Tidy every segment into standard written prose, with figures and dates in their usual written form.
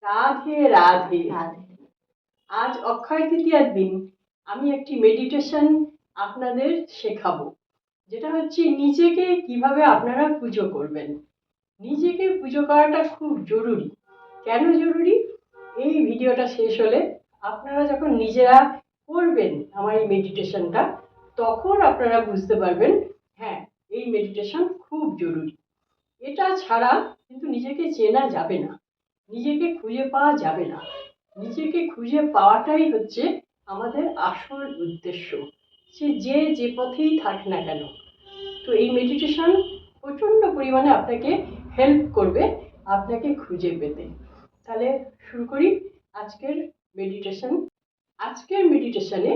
রাধে রাধে। রাধে। আজ অক্ষয় তৃতীয়ার দিন আমি একটি মেডিটেশন আপনাদের শেখাবো, যেটা হচ্ছে নিজেকে কিভাবে আপনারা পুজো করবেন। নিজেকে পুজো করাটা খুব জরুরি। কেন জরুরি? এই ভিডিওটা শেষ হলে আপনারা যখন নিজেরা করবেন আমার এই মেডিটেশনটা, তখন আপনারা বুঝতে পারবেন হ্যাঁ, এই মেডিটেশন খুব জরুরি। এটা ছাড়া কিন্তু নিজেকে চেনা যাবে না, নিজেকে খুঁজে পাওয়া যাবে না। নিজেকে খুঁজে পাওয়াটাই হচ্ছে আমাদের আসল উদ্দেশ্য, সে যে পথেই থাক না কেন। তো এই মেডিটেশন প্রচণ্ড পরিমাণে আপনাকে হেল্প করবে আপনাকে খুঁজে পেতে। তাহলে শুরু করি আজকের মেডিটেশন। আজকের মেডিটেশনে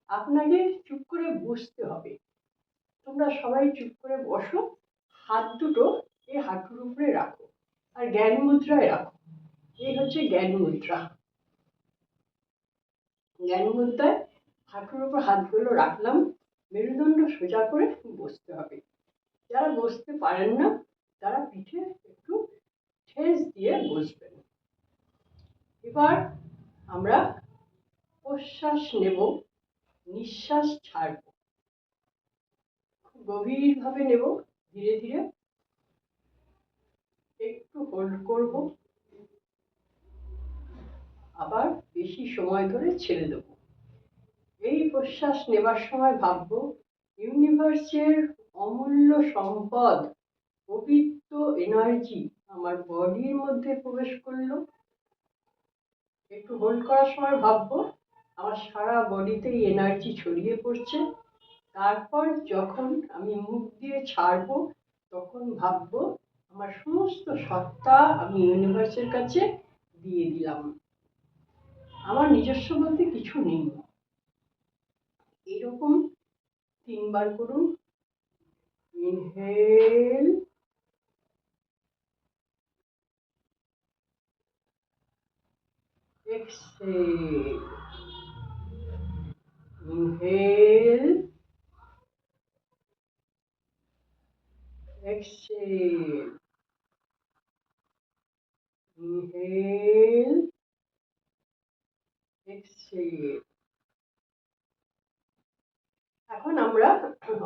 আপনাকে চুপ করে বসতে হবে। তোমরা সবাই চুপ করে বসো, হাত দুটো এই হাঁটুর উপরে রাখো আর জ্ঞান মুদ্রায় রাখো। এই হচ্ছে জ্ঞান মুদ্রা। জ্ঞান মুদ্রায় হাঁটুর উপর হাতগুলো রাখলাম, মেরুদণ্ড সোজা করে বসতে হবে। যারা বসতে পারেন না তারা পিঠে একটু ঠেস দিয়ে বসবেন। এবার আমরা প্রশ্বাস নেব, নিঃশ্বাস ছাড়ব। খুব গভীরভাবে নেব, ধীরে ধীরে একটু হোল্ড করব, আবার বেশি সময় ধরে ছেড়ে দেব। এই প্রশ্বাস নেবার সময় ভাববো ইউনিভার্সের অমূল্য সম্পদ, পবিত্র এনার্জি আমার বডির মধ্যে প্রবেশ করলো। একটু হোল্ড করার সময় ভাববো আমার সারা বডিতেই এনার্জি ছড়িয়ে পড়ছে। তারপর যখন আমি মুখ দিয়ে ছাড়বো তখন ভাববো আমার সমস্ত সত্তা আমি ইউনিভার্সের কাছে দিয়ে দিলাম। আমার নিজস্ব বলতে কিছু নেই। এরকম 3 বার করুন। Inhale, exhale, inhale, exhale, inhale, exhale। এখন আমরা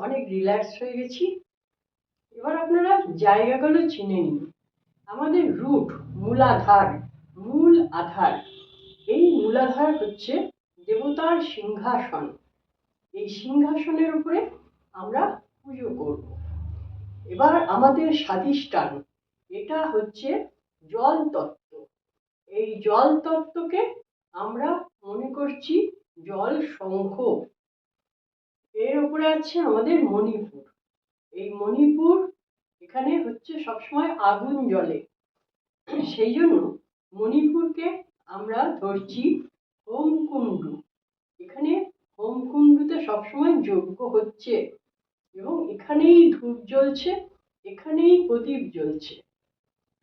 অনেক রিল্যাক্স হয়ে গেছি। এবার আপনারা জায়গাগুলো চিনে নিন। আমাদের রুট, মূলাধার, মূল আধার, এই মূলাধার হচ্ছে দেবতার সিংহাসন। এই সিংহাসনের উপরে আমরা পুজো করব। এবার আমাদের স্বাধিষ্ঠান, এটা হচ্ছে জল তত্ত্ব। এই জল তত্ত্বকে আমরা মনে করছি জল শঙ্খ। এর উপরে আছে আমাদের মণিপুর। এই মণিপুর এখানে হচ্ছে সবসময় আগুন জ্বলে, সেই জন্য মণিপুরকে আমরা ধরছি হোমকুণ্ডু। এখানে হোমকুণ্ডুতে সবসময় যজ্ঞ হচ্ছে এবং এখানেই ধূপ জ্বলছে, এখানেই প্রদীপ জ্বলছে।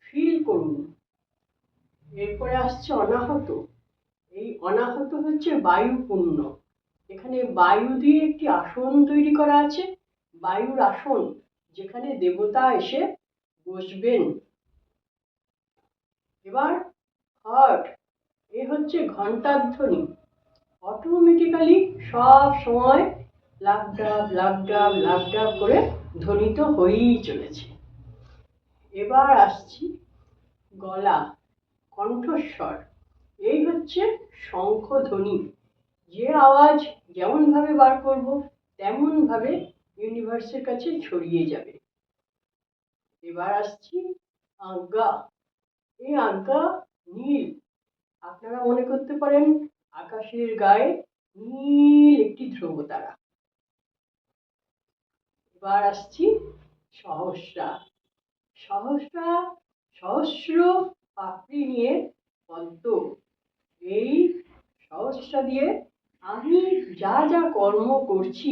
ফিল করুন। এরপরে আসছে অনাহত। এই অনাহত হচ্ছে বায়ুপুণ্য। এখানে বায়ু দিয়ে একটি আসন তৈরি করা আছে, বায়ুর আসন, যেখানে দেবতা এসে বসবেন। এবার হার্ট, এ হচ্ছে ঘণ্টার ধ্বনি। অটোমেটিক্যালি সব সময় লাভ ডাব লাভ ডাব লাভ ডাব করে ধ্বনিত হয়েই চলেছে। এবার আসছি গলা, কণ্ঠস্বর। এই হচ্ছে শঙ্খ ধ্বনি। যে আওয়াজ যেমন ভাবে বার করব তেমন ভাবে ইউনিভার্সের কাছে ছড়িয়ে যাবে। এবার আসছি আজ্ঞা। এই আজ্ঞা নীল। আপনারা মনে করতে পারেন আকাশের গায়ে নীল একটি ধ্রুবতারা। এবার আসছি সহস্রা। সহস্রা সহস্র পাপড়ি নিয়ে পদ্ম। এই সহস্রা দিয়ে আমি যা যা কর্ম করছি,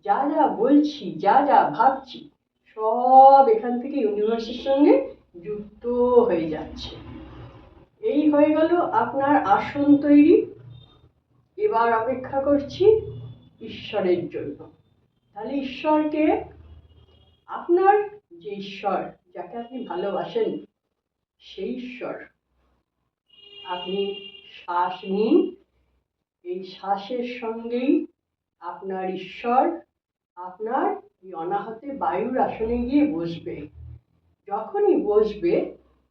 যা যা বলছি, যা যা ভাবছি, সব এখান থেকে ইউনিভার্সের সঙ্গে যুক্ত হয়ে যাচ্ছে। এই হয়ে গেল আপনার আসন তৈরি। এবার অপেক্ষা করছি ঈশ্বরের জন্য। তাহলে ঈশ্বরকে, আপনার যে ঈশ্বর, যাকে আপনি ভালোবাসেন, সেই ঈশ্বর আপনি শ্বাস নিন, এই শ্বাসের সঙ্গেই আপনার ঈশ্বর আপনার এই অনাহতে বায়ুর আসনে গিয়ে বসবে। যখনই বসবে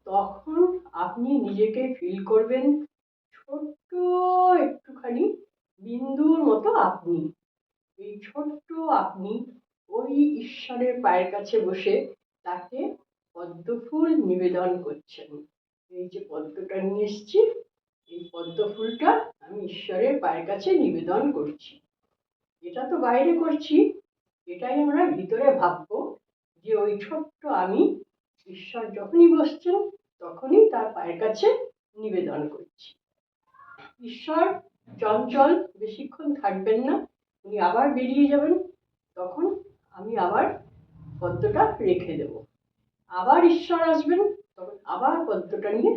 তখন আপনি নিজেকে ফিল করবেন ছোট্ট একটুখানি বিন্দুর মতো আপনি। এই ছোট্ট আপনি ওই ঈশ্বরের পায়ের কাছে বসে তাকে পদ্মফুল নিবেদন করছেন। এই যে পদ্মটা নিয়ে এসছি, এই পদ্ম ফুলটা আমি ঈশ্বরের পায়ের কাছে নিবেদন করছি। এটা তো বাইরে করছি, এটাই আমরা ভিতরে ভাববো যে ওই ছোট্ট আমি ঈশ্বর যখনই বসছেন তখনই তার পায়ের কাছে নিবেদন করছি। ঈশ্বর চঞ্চল বেশিক্ষণ থাকবেন না, উনি আবার বেরিয়ে যাবেন। তখন আমি আবার পদ্মটা রেখে দেব, আবার ঈশ্বর আসবেন, তখন আবার পদ্মটা নিয়ে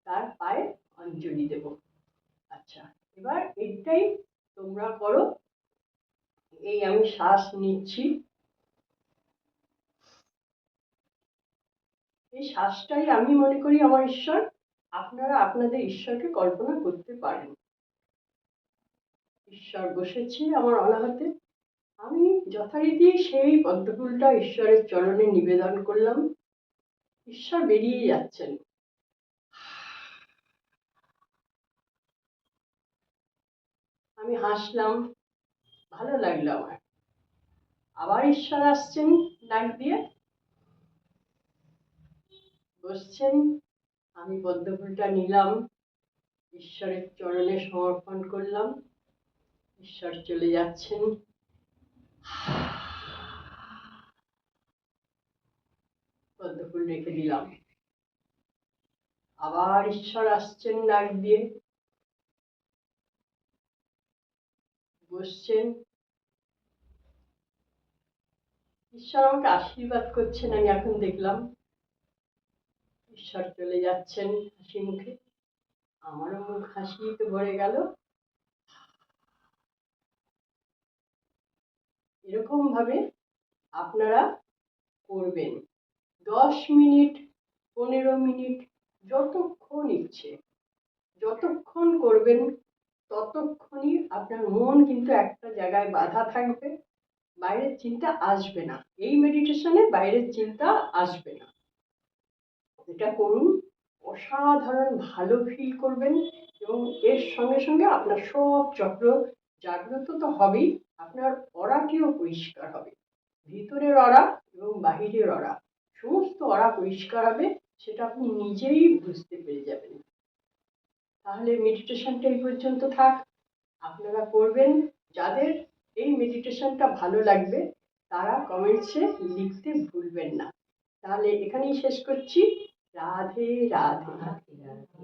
তার পায়ে অঞ্জলি দেব। আচ্ছা, এবার এইটাই তোমরা করো। এই আমি শ্বাস নিচ্ছি, এই শ্বাসটাই আমি মনে করি আমার ঈশ্বর। আপনারা আপনাদের ঈশ্বরকে কল্পনা করতে পারেন। ঈশ্বর বসেছে আমার অনাহতে, আমি যথারীতি সেই পদ্মফুলটা ঈশ্বরের চরণে নিবেদন করলাম। ঈশ্বর বেরিয়ে যাচ্ছেন। আমি হাসলাম, ভালো লাগলো আমার। আবার ঈশ্বর আসছেন ডাক দিয়ে, বসছেন। আমি পদ্মফুলটা নিলাম, ঈশ্বরের চরণে সমর্পণ করলাম। ঈশ্বর চলে যাচ্ছেন। পদ্মফুল রেখে দিলাম। আবার ঈশ্বর আসছেন ডাক দিয়ে, বসছেন। ঈশ্বর আমাকে আশীর্বাদ করছেন, আমি এখন দেখলাম। ঈশ্বর চলে যাচ্ছেন হাসি মুখে, আমারও মুখ হাসিতে ভরে গেল। এরকম ভাবে আপনারা করবেন 10 মিনিট, 15 মিনিট, যতক্ষণ ইচ্ছে। যতক্ষণ করবেন ততক্ষণই আপনার মন কিন্তু একটা জায়গায় বাঁধা থাকবে, বাইরের চিন্তা আসবে না। এই মেডিটেশনে বাইরের চিন্তা আসবে না। এটা করুন, অসাধারণ ভালো ফিল করবেন এবং এর সঙ্গে সঙ্গে আপনার সব চক্র জাগ্রত তো হবেই, আপনার অরাটিও পরিষ্কার হবে। ভিতরের অরা এবং বাহিরের অরা, সমস্ত অরা পরিষ্কার হবে, সেটা আপনি নিজেই বুঝতে পেরে যাবেন। তাহলে মেডিটেশনটা এই পর্যন্ত থাক, আপনারা করবেন। যাদের এই মেডিটেশনটা ভালো লাগবে তারা কমেন্টসে লিখতে ভুলবেন না। তাহলে এখানেই শেষ করছি। রাধে রাধে।